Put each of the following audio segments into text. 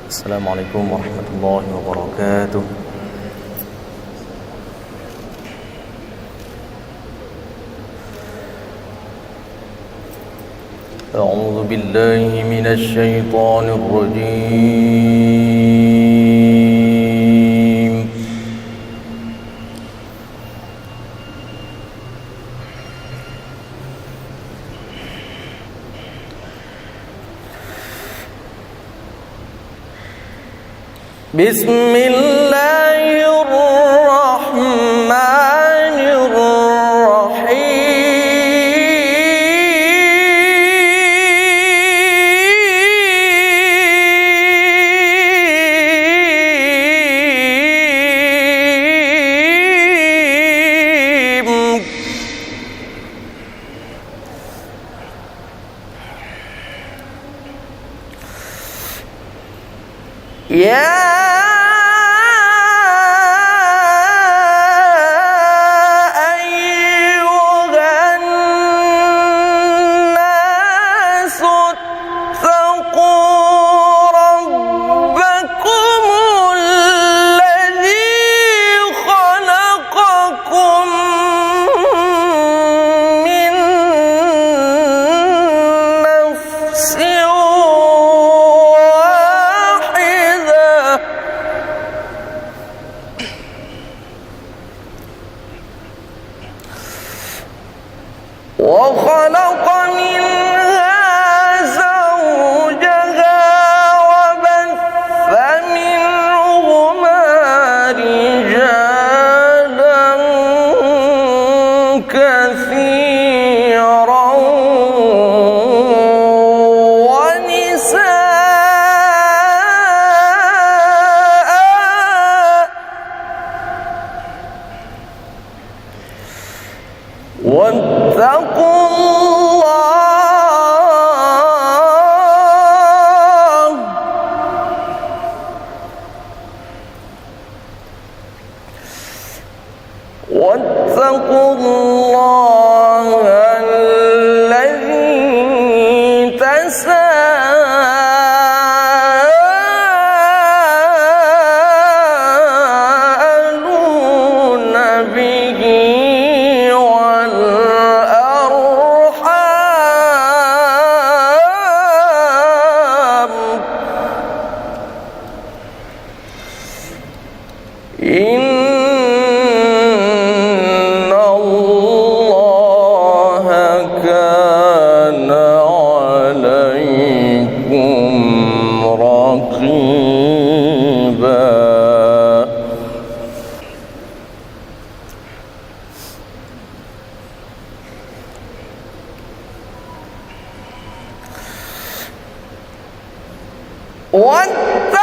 السلام عليكم ورحمة الله وبركاته. أعوذ بالله من الشيطان الرجيم. بسم الله الرحمن الرحيم. يا وخلق منها زوجها وبث منهما رجالا كثيرا ونساء واتقوا الله الذي تساءلون به إن الله كان عليكم رقيبا. واتقوا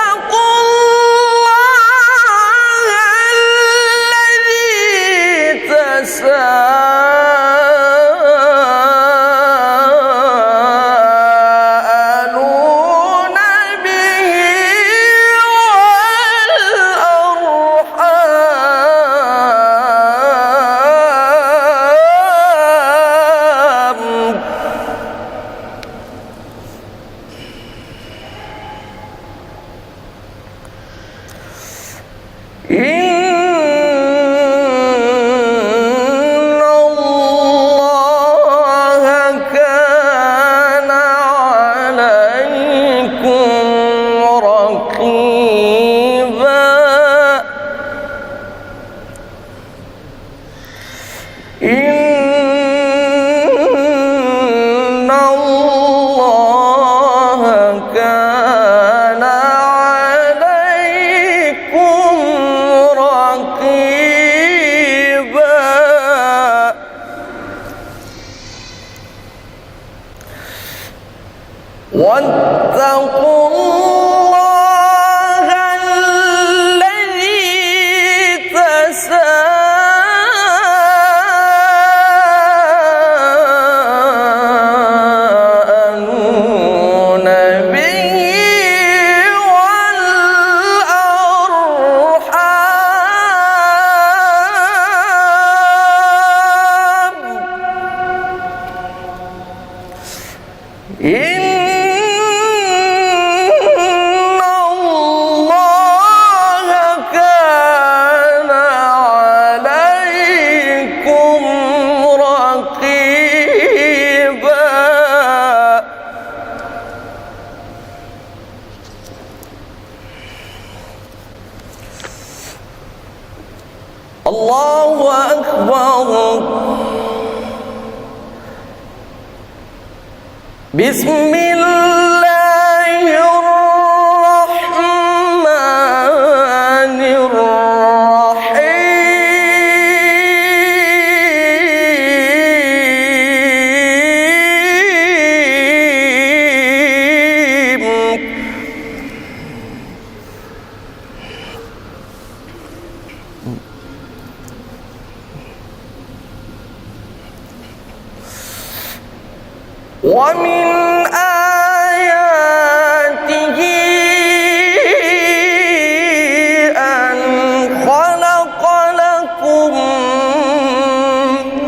تساءلون به والأرحام الله أكبر. بسم الله الرحمن الرحيم. ومن آياته أن خلق لكم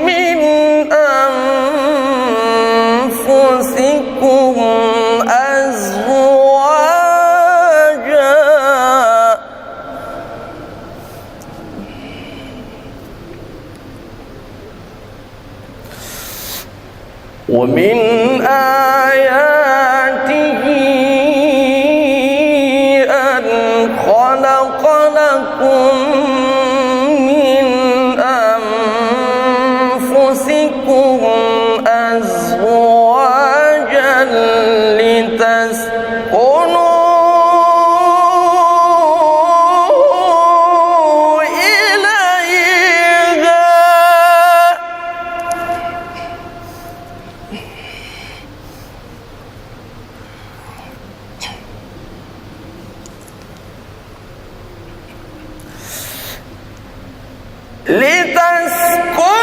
من أنفسكم أزواجا ومن آياته أن خلق لكم من أنفسكم أزواجا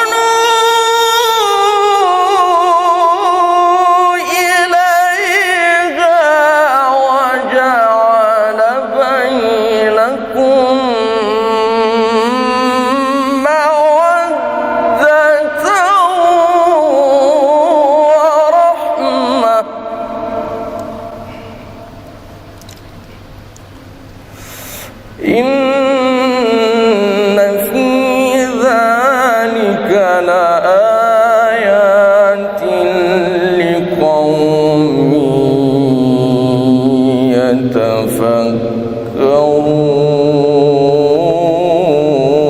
لتسكنوا إليها وجعل بينكم مودة ورحمة. إن في ذلك لآيات لقوم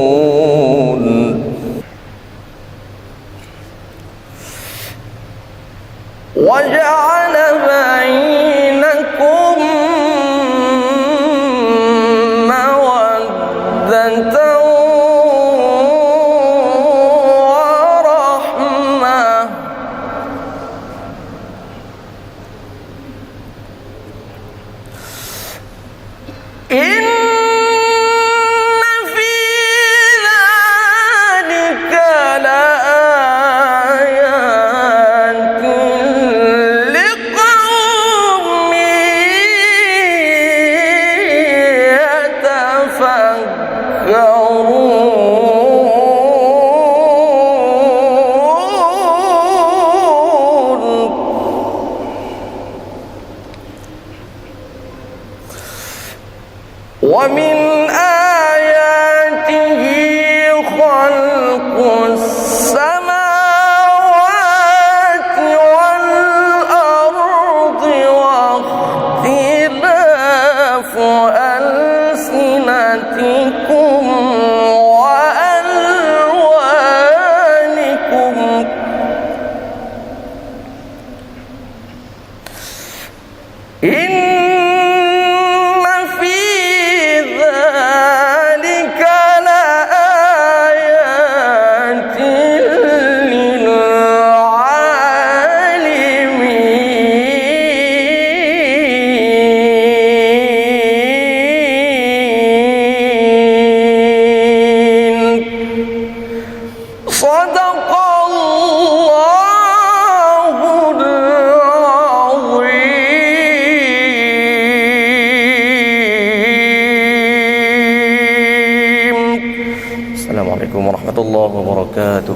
يتفكرون. وجعل بينكم مودة ورحمة. إن في ذلك لآيات لقوم يتفكرون. ومن آياته خلق السماوات والأرض واختلاف ألسنتكم وألوانكم. إن في ذلك لآيات للعالمين. صدق الله العظيم. السلام عليكم ورحمة الله وبركاته.